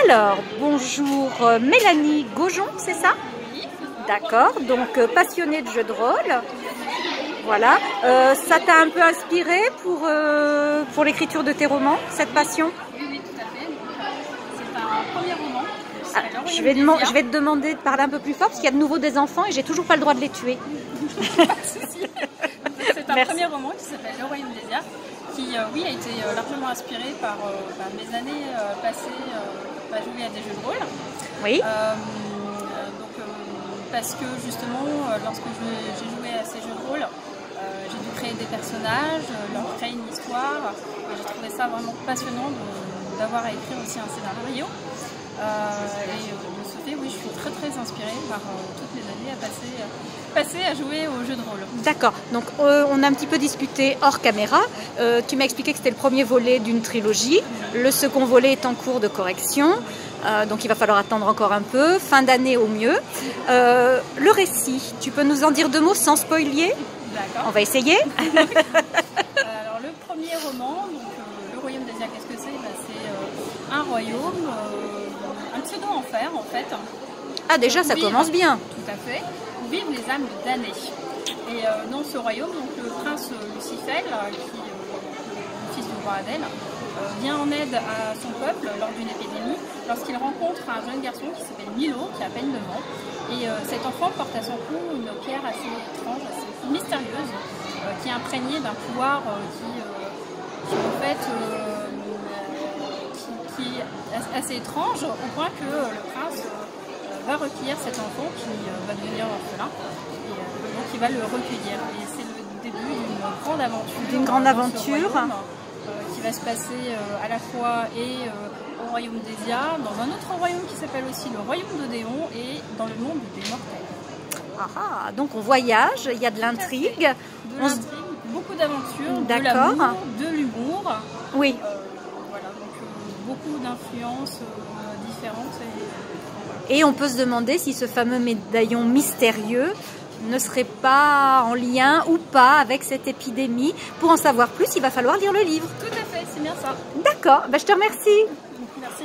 Alors, bonjour Mélanie Gaujon, c'est ça? D'accord, donc passionnée de jeux de rôle. Voilà. Ça t'a un peu inspiré pour l'écriture de tes romans, cette passion? Oui, tout à fait. C'est un premier roman. Je vais te demander de parler un peu plus fort parce qu'il y a de nouveau des enfants et j'ai toujours pas le droit de les tuer. Pas de souci. C'est un premier roman qui s'appelle Le Royaume des Diables, qui oui, a été largement inspiré par mes années passées à jouer à des jeux de rôle. Oui. Parce que justement, lorsque j'ai joué à ces jeux de rôle, j'ai dû créer des personnages, leur créer une histoire. J'ai trouvé ça vraiment passionnant d'avoir à écrire aussi un scénario. Et de ce fait, oui, je suis très inspirée par toutes mes années à passer à jouer aux jeux de rôle. D'accord, donc on a un petit peu discuté hors caméra. Tu m'as expliqué que c'était le premier volet d'une trilogie. Le second volet est en cours de correction. Donc il va falloir attendre encore un peu, fin d'année au mieux. Le récit, tu peux nous en dire deux mots sans spoiler? D'accord. On va essayer. Alors le premier roman, donc, Le Royaume des Diables, qu'est-ce que c'est? C'est un royaume, un pseudo-enfer en fait. Ah déjà ça commence bien. Tout à fait, où vivent les âmes damnées. Et dans ce royaume, donc, le prince Lucifel, qui est le fils du roi Adel, vient en aide à son peuple lors d'une épidémie lorsqu'il rencontre un jeune garçon qui s'appelle Milo, qui a à peine 9 ans. Et cet enfant porte à son cou une pierre assez étrange, assez mystérieuse, qui est imprégnée d'un pouvoir qui en fait qui est assez étrange, au point que le prince va recueillir cet enfant qui va devenir orphelin. Et donc il va le recueillir. Et c'est le début d'une grande aventure. D'une grande aventure. Qui va se passer à la fois au royaume d'Esia, dans un autre royaume qui s'appelle aussi le royaume d'Odéon et dans le monde des mortels. Ah, donc on voyage, il y a de l'intrigue. Beaucoup d'aventures, de l'amour, de l'humour. Oui. Voilà, donc beaucoup d'influences différentes. Et on peut se demander si ce fameux médaillon mystérieux ne serait pas en lien ou pas avec cette épidémie. Pour en savoir plus, il va falloir lire le livre. Tout à fait, c'est bien ça. D'accord, ben, je te remercie. Merci.